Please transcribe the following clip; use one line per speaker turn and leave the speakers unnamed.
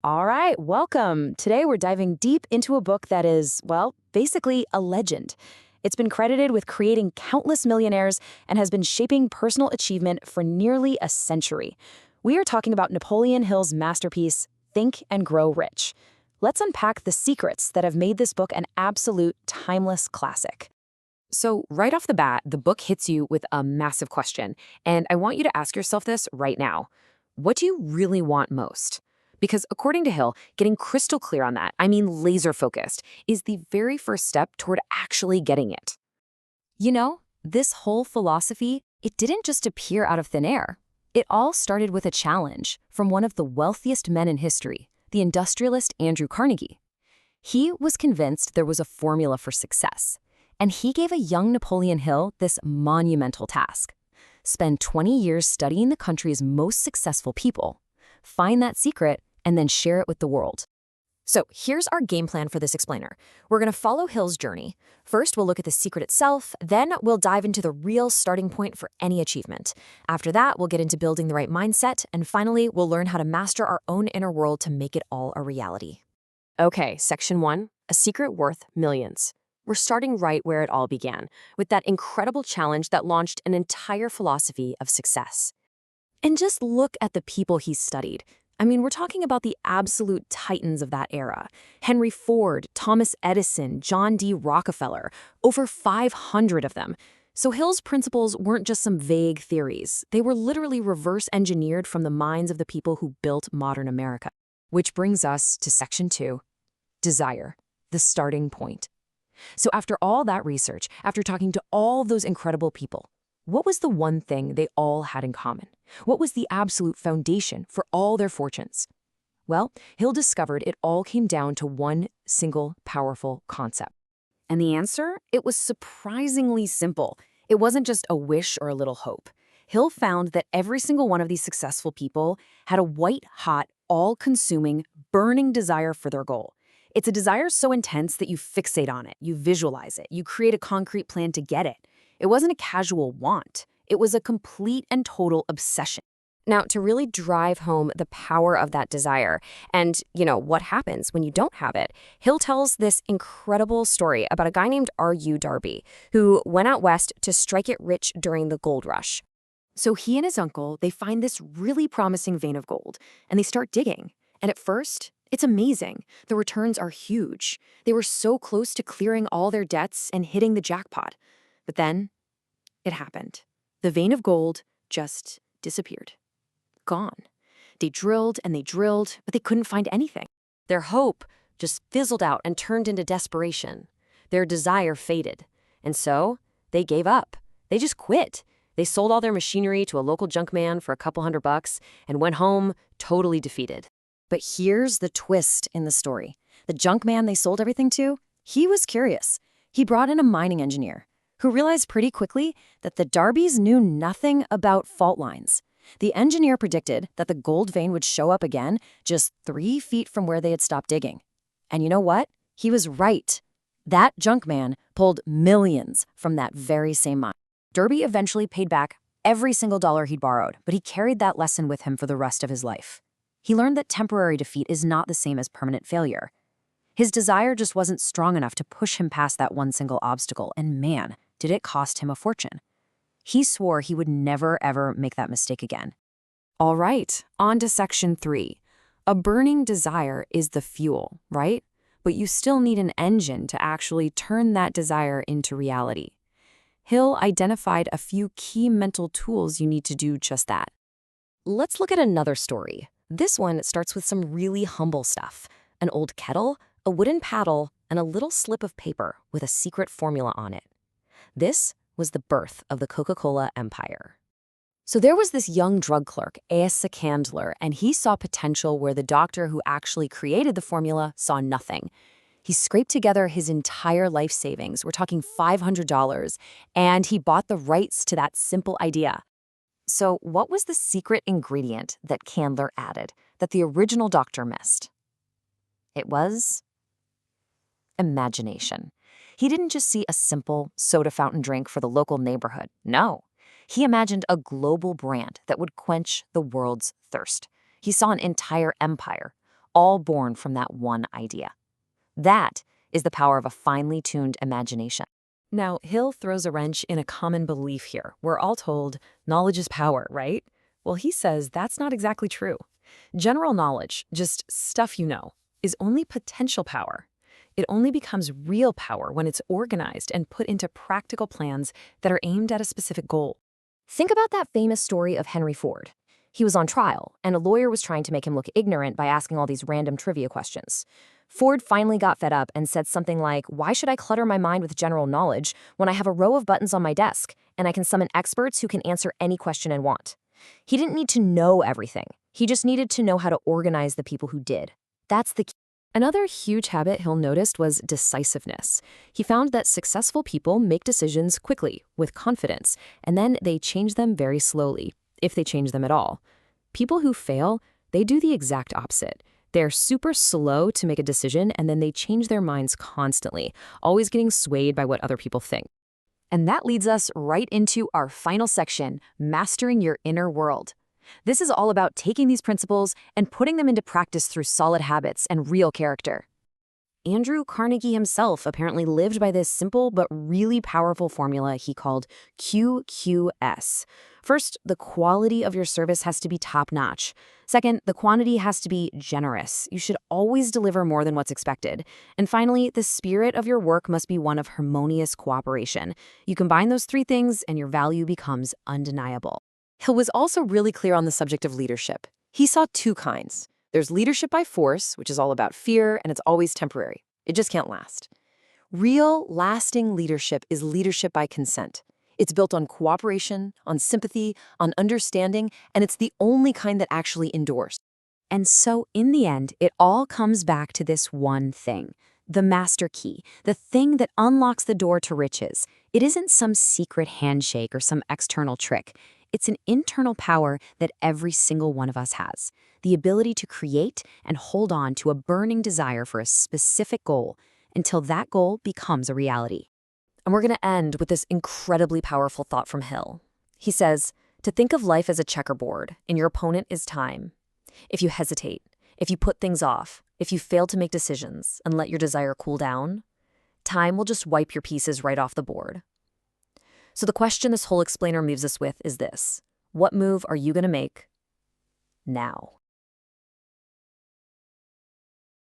All right, welcome. Today we're diving deep into a book that is, well, basically a legend. It's been credited with creating countless millionaires and has been shaping personal achievement for nearly a century. We are talking about Napoleon Hill's masterpiece, Think and Grow Rich. Let's unpack the secrets that have made this book an absolute timeless classic. So, right off the bat, the book hits you with a massive question, and I want you to ask yourself this right now. What do you really want most? Because according to Hill, getting crystal clear on that, I mean laser focused, is the very first step toward actually getting it. You know, this whole philosophy, it didn't just appear out of thin air. It all started with a challenge from one of the wealthiest men in history, the industrialist Andrew Carnegie. He was convinced there was a formula for success, and he gave a young Napoleon Hill this monumental task. Spend 20 years studying the country's most successful people, find that secret, and then share it with the world. So here's our game plan for this explainer. We're going to follow Hill's journey. First, we'll look at the secret itself. Then we'll dive into the real starting point for any achievement. After that, we'll get into building the right mindset. And finally, we'll learn how to master our own inner world to make it all a reality. Okay, section 1, a secret worth millions. We're starting right where it all began, with that incredible challenge that launched an entire philosophy of success. And just look at the people he studied. I mean, we're talking about the absolute titans of that era. Henry Ford, Thomas Edison, John D. Rockefeller, over 500 of them. So Hill's principles weren't just some vague theories. They were literally reverse engineered from the minds of the people who built modern America. Which brings us to section 2, desire, the starting point. So after all that research, after talking to all those incredible people, what was the one thing they all had in common? What was the absolute foundation for all their fortunes? Well, Hill discovered it all came down to one single powerful concept. And the answer? It was surprisingly simple. It wasn't just a wish or a little hope. Hill found that every single one of these successful people had a white-hot, all-consuming, burning desire for their goal. It's a desire so intense that you fixate on it, you visualize it, you create a concrete plan to get it. It wasn't a casual want. It was a complete and total obsession. Now, to really drive home the power of that desire and, what happens when you don't have it, Hill tells this incredible story about a guy named R.U. Darby who went out west to strike it rich during the gold rush. So he and his uncle, they find this really promising vein of gold, and they start digging. And at first, it's amazing. The returns are huge. They were so close to clearing all their debts and hitting the jackpot. But then, it happened. The vein of gold just disappeared. Gone. They drilled and they drilled, but they couldn't find anything. Their hope just fizzled out and turned into desperation. Their desire faded. And so, they gave up. They just quit. They sold all their machinery to a local junk man for a couple $100 and went home totally defeated. But here's the twist in the story. The junk man they sold everything to, he was curious. He brought in a mining engineer who realized pretty quickly that the Darbys knew nothing about fault lines. The engineer predicted that the gold vein would show up again just 3 feet from where they had stopped digging. And you know what? He was right. That junk man pulled millions from that very same mine. Darby eventually paid back every single dollar he'd borrowed, but he carried that lesson with him for the rest of his life. He learned that temporary defeat is not the same as permanent failure. His desire just wasn't strong enough to push him past that one single obstacle, and man, did it cost him a fortune. He swore he would never, ever make that mistake again. All right, on to section 3. A burning desire is the fuel, right? But you still need an engine to actually turn that desire into reality. Hill identified a few key mental tools you need to do just that. Let's look at another story. This one starts with some really humble stuff. An old kettle, a wooden paddle, and a little slip of paper with a secret formula on it. This was the birth of the Coca-Cola empire. So there was this young drug clerk, Asa Candler, and he saw potential where the doctor who actually created the formula saw nothing. He scraped together his entire life savings, we're talking $500, and he bought the rights to that simple idea. So what was the secret ingredient that Candler added that the original doctor missed? It was imagination. He didn't just see a simple soda fountain drink for the local neighborhood. No, he imagined a global brand that would quench the world's thirst. He saw an entire empire, all born from that one idea. That is the power of a finely tuned imagination. Now, Hill throws a wrench in a common belief here. We're all told knowledge is power, right? Well, he says that's not exactly true. General knowledge, just stuff you know, is only potential power. It only becomes real power when it's organized and put into practical plans that are aimed at a specific goal.
Think about that famous story of Henry Ford. He was on trial, and a lawyer was trying to make him look ignorant by asking all these random trivia questions. Ford finally got fed up and said something like, "Why should I clutter my mind with general knowledge when I have a row of buttons on my desk and I can summon experts who can answer any question I want?" He didn't need to know everything. He just needed to know how to organize the people who did. That's the key.
Another huge habit Hill noticed was decisiveness. He found that successful people make decisions quickly, with confidence, and then they change them very slowly, if they change them at all. People who fail, they do the exact opposite. They're super slow to make a decision, and then they change their minds constantly, always getting swayed by what other people think. And that leads us right into our final section, mastering your inner world. This is all about taking these principles and putting them into practice through solid habits and real character. Andrew Carnegie himself apparently lived by this simple but really powerful formula he called QQS. First, the quality of your service has to be top-notch. Second, the quantity has to be generous. You should always deliver more than what's expected. And finally, the spirit of your work must be one of harmonious cooperation. You combine those three things and your value becomes undeniable. Hill was also really clear on the subject of leadership. He saw two kinds. There's leadership by force, which is all about fear, and it's always temporary. It just can't last. Real, lasting leadership is leadership by consent. It's built on cooperation, on sympathy, on understanding, and it's the only kind that actually endures. And so, in the end, it all comes back to this one thing. The master key, the thing that unlocks the door to riches. It isn't some secret handshake or some external trick. It's an internal power that every single one of us has. The ability to create and hold on to a burning desire for a specific goal until that goal becomes a reality. And we're going to end with this incredibly powerful thought from Hill. He says, to think of life as a checkerboard, and your opponent is time. If you hesitate, if you put things off, if you fail to make decisions and let your desire cool down, time will just wipe your pieces right off the board. So the question this whole explainer leaves us with is this: what move are you going to make now?